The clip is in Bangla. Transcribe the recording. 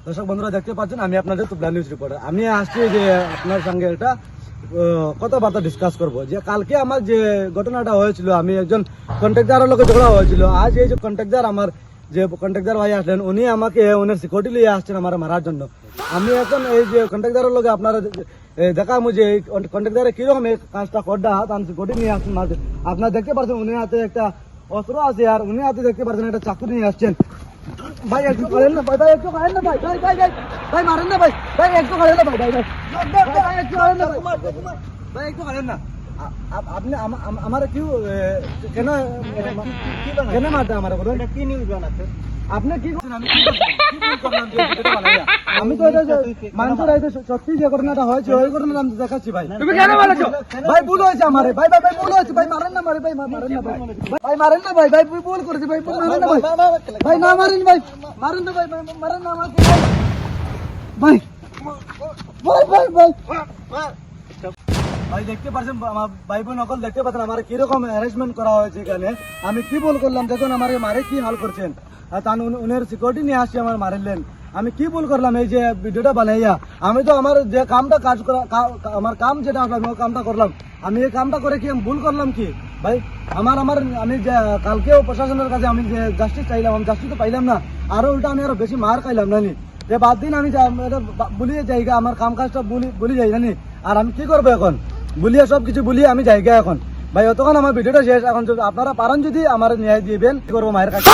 দর্শক বন্ধুরা দেখতে পাচ্ছেন আমি আপনাদের তুবলা নিউজ রিপোর্টার। আমি আসছি যে আপনার সঙ্গে একটা কথাবার্তা ডিসকাস করব যে কালকে আমার যে ঘটনাটা হয়েছিল, আমি একজন কন্ট্রাক্টরের লোকে ঝগড়া হয়েছিল। আজ এই যে কন্ট্রাক্টর আমার যে কন্ট্রাক্টর ভাই আসলেন, উনি আমাকে উনার সিকিউরিটি লিয়ে আসছেন আমার মারার জন্য। আমি এখন এই যে কন্ট্রাক্টরের লোকে আপনারা দেখা মুঝে এই কন্ট্রাক্টরে কিরকম এই কাজটা করডা তার সিকিউরিটি নিয়ে আসছেন মাঝে। আপনারা দেখতে পাচ্ছেন উনি হাতে একটা অস্ত্র আছে আর উনি হাতে দেখতে পাচ্ছেন একটা চাকু নিয়ে আসছেন। ভাই একটু করেন না ভাই, ভাই একটু করেন না ভাই, ভাই ভাই ভাই ভাই মারেন না ভাই, ভাই একটু করেন না ভাই, ভাই ভাই ভাই একটু করেন না ভাই, ভাই একটু করেন না। আপনি আমার কি কেন কেন মারতে আমার বলুন, কি নিউজ বানাচ্ছেন আপনি? কি করছেন? আমি কি করলাম যে ভিডিওটা বানাইয়া? আমি তো এটা মানুষের আইতে সত্যি যে ঘটনাটা হয়েছে ওই ঘটনাটা আমি দেখাচ্ছি ভাই। তুমি কেন বলেছো? ভাই ভুল হয়েছে আমারে, ভাই ভাই ভাই ভুল হয়েছে, ভাই মারেন না মারে, ভাই মারেন না ভাই, ভাই মারেন না ভাই, ভাই ভুল করেছি ভাই, মারেন না ভাই, ভাই না মারেন ভাই, মারেন না ভাই, মারেন না আমাকে ভাই, ভাই ভাই ভাই ভাই দেখতে পাচ্ছেন আমার ভাই বোন সকল দেখতে পাচ্ছেন আমার কিরকম অ্যারেঞ্জমেন্ট করা হয়েছে এখানে। আমি কি ভুল করলাম দেখুন, আমার মারে কি হাল করছেন। আর তার উনের সিকিউরিটি নিয়ে আসছি আমার মারিলেন। আমি কি ভুল করলাম এই যে ভিডিওটা বানাইয়া? আমি তো আমার যে কামটা কাজ করা আমার কাম যেটা আসলাম ওই কামটা করলাম। আমি এই কামটা করে কি আমি ভুল করলাম কি ভাই? আমি যে কালকেও প্রশাসনের কাছে আমি যে জাস্টিস চাইলাম, আমি জাস্টিস তো পাইলাম না, আরো উল্টা আমি আরো বেশি মার খাইলাম নানি। যে বাদ দিন আমি বলিয়ে যাইগা আমার কাম কাজটা বলি যাই জানি। আর আমি কি করবো এখন? বলিয়ে সবকিছু বলিয়ে আমি যাইগা এখন ভাই। অতক্ষণ আমার ভিডিওটা শেষ। এখন আপনারা পারেন যদি আমার ন্যায় দিবেন, কি করবো মায়ের কাছে।